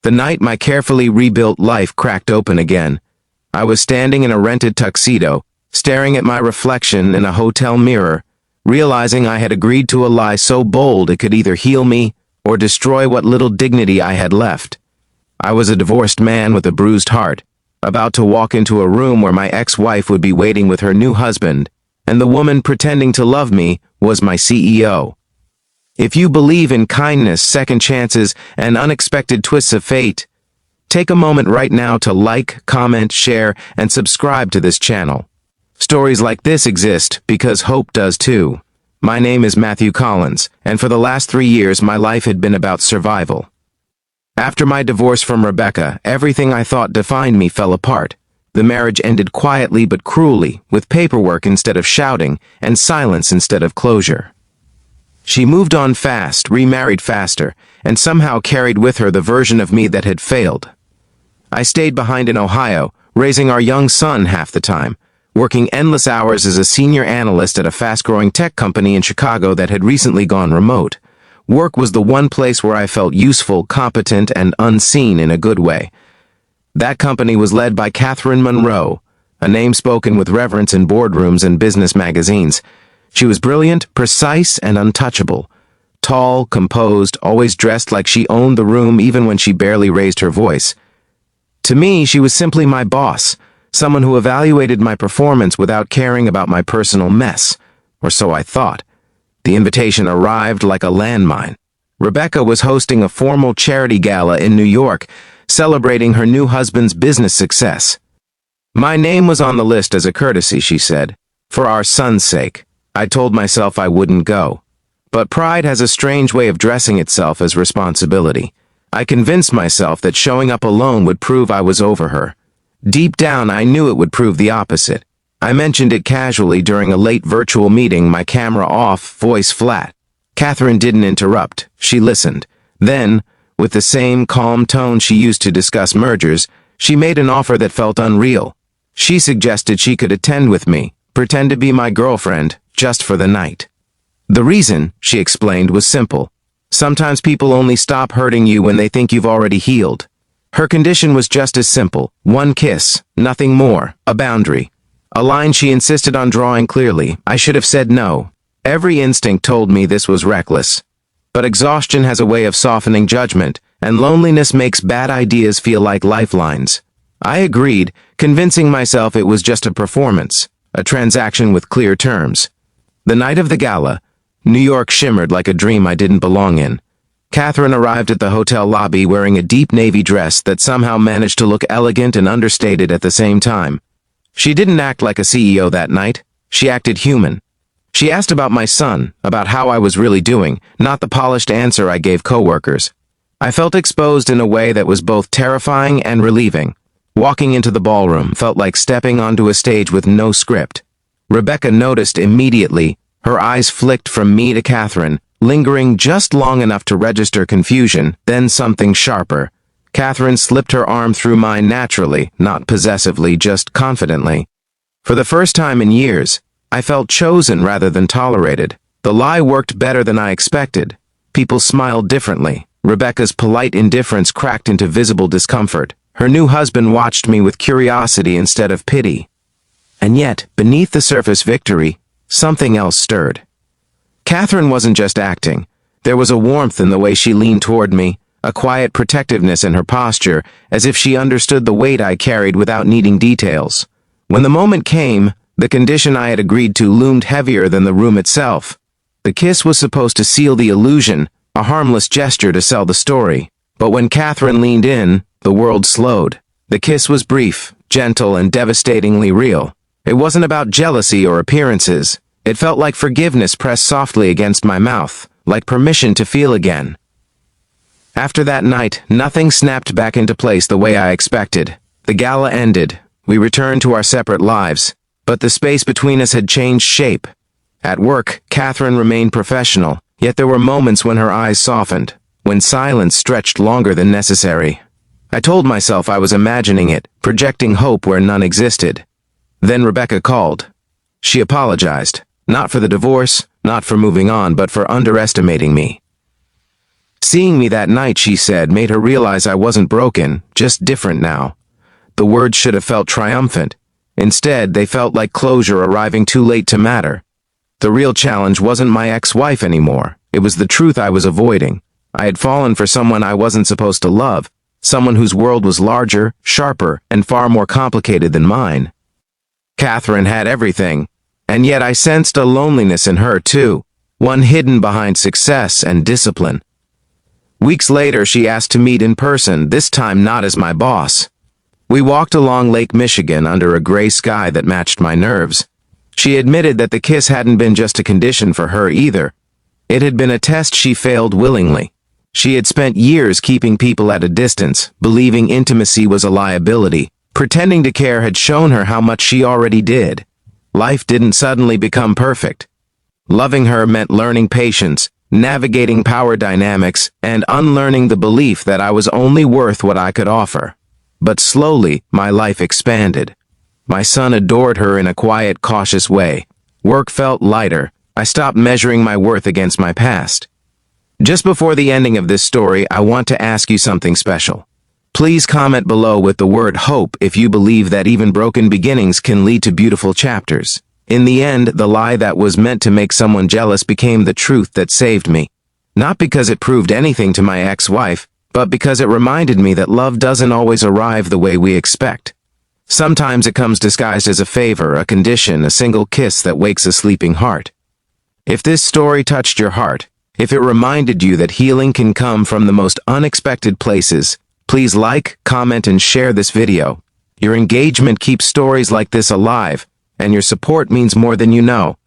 The night my carefully rebuilt life cracked open again. I was standing in a rented tuxedo, staring at my reflection in a hotel mirror, realizing I had agreed to a lie so bold it could either heal me or destroy what little dignity I had left. I was a divorced man with a bruised heart, about to walk into a room where my ex-wife would be waiting with her new husband, and the woman pretending to love me was my CEO. If you believe in kindness, second chances, and unexpected twists of fate, take a moment right now to like, comment, share, and subscribe to this channel. Stories like this exist because hope does too. My name is Matthew Collins, and for the last 3 years my life had been about survival. After my divorce from Rebecca, everything I thought defined me fell apart. The marriage ended quietly but cruelly, with paperwork instead of shouting, and silence instead of closure. She moved on fast, remarried faster, and somehow carried with her the version of me that had failed. I stayed behind in Ohio, raising our young son half the time, working endless hours as a senior analyst at a fast-growing tech company in Chicago that had recently gone remote. Work was the one place where I felt useful, competent, and unseen in a good way. That company was led by Catherine Monroe, a name spoken with reverence in boardrooms and business magazines. She was brilliant, precise, and untouchable. Tall, composed, always dressed like she owned the room even when she barely raised her voice. To me, she was simply my boss, someone who evaluated my performance without caring about my personal mess, or so I thought. The invitation arrived like a landmine. Rebecca was hosting a formal charity gala in New York, celebrating her new husband's business success. My name was on the list as a courtesy, she said. For our son's sake. I told myself I wouldn't go. But pride has a strange way of dressing itself as responsibility. I convinced myself that showing up alone would prove I was over her. Deep down, I knew it would prove the opposite. I mentioned it casually during a late virtual meeting, my camera off, voice flat. Catherine didn't interrupt. She listened. Then, with the same calm tone she used to discuss mergers, she made an offer that felt unreal. She suggested she could attend with me, pretend to be my girlfriend, just for the night. The reason, she explained, was simple. Sometimes people only stop hurting you when they think you've already healed. Her condition was just as simple. One kiss, nothing more, a boundary. A line she insisted on drawing clearly. I should have said no. Every instinct told me this was reckless. But exhaustion has a way of softening judgment, and loneliness makes bad ideas feel like lifelines. I agreed, convincing myself it was just a performance, a transaction with clear terms. The night of the gala, New York shimmered like a dream I didn't belong in. Catherine arrived at the hotel lobby wearing a deep navy dress that somehow managed to look elegant and understated at the same time. She didn't act like a CEO that night. She acted human. She asked about my son, about how I was really doing, not the polished answer I gave coworkers. I felt exposed in a way that was both terrifying and relieving. Walking into the ballroom felt like stepping onto a stage with no script. Rebecca noticed immediately. Her eyes flicked from me to Catherine, lingering just long enough to register confusion, then something sharper. Catherine slipped her arm through mine naturally, not possessively, just confidently. For the first time in years, I felt chosen rather than tolerated. The lie worked better than I expected. People smiled differently. Rebecca's polite indifference cracked into visible discomfort. Her new husband watched me with curiosity instead of pity. And yet, beneath the surface victory, something else stirred. Catherine wasn't just acting. There was a warmth in the way she leaned toward me, a quiet protectiveness in her posture, as if she understood the weight I carried without needing details. When the moment came, the condition I had agreed to loomed heavier than the room itself. The kiss was supposed to seal the illusion, a harmless gesture to sell the story. But when Catherine leaned in, the world slowed. The kiss was brief, gentle, and devastatingly real. It wasn't about jealousy or appearances. It felt like forgiveness pressed softly against my mouth, like permission to feel again. After that night, nothing snapped back into place the way I expected. The gala ended. We returned to our separate lives, but the space between us had changed shape. At work, Catherine remained professional, yet there were moments when her eyes softened, when silence stretched longer than necessary. I told myself I was imagining it, projecting hope where none existed. Then Rebecca called. She apologized, not for the divorce, not for moving on, but for underestimating me. Seeing me that night, she said, made her realize I wasn't broken, just different now. The words should have felt triumphant. Instead, they felt like closure arriving too late to matter. The real challenge wasn't my ex-wife anymore. It was the truth I was avoiding. I had fallen for someone I wasn't supposed to love, someone whose world was larger, sharper, and far more complicated than mine. Catherine had everything, and yet I sensed a loneliness in her too, one hidden behind success and discipline. Weeks later, she asked to meet in person, this time not as my boss. We walked along Lake Michigan under a gray sky that matched my nerves. She admitted that the kiss hadn't been just a condition for her either. It had been a test she failed willingly. She had spent years keeping people at a distance, believing intimacy was a liability. Pretending to care had shown her how much she already did. Life didn't suddenly become perfect. Loving her meant learning patience, navigating power dynamics, and unlearning the belief that I was only worth what I could offer. But slowly, my life expanded. My son adored her in a quiet, cautious way. Work felt lighter. I stopped measuring my worth against my past. Just before the ending of this story, I want to ask you something special. Please comment below with the word hope if you believe that even broken beginnings can lead to beautiful chapters. In the end, the lie that was meant to make someone jealous became the truth that saved me. Not because it proved anything to my ex-wife, but because it reminded me that love doesn't always arrive the way we expect. Sometimes it comes disguised as a favor, a condition, a single kiss that wakes a sleeping heart. If this story touched your heart, if it reminded you that healing can come from the most unexpected places, please like, comment, and share this video. Your engagement keeps stories like this alive, and your support means more than you know.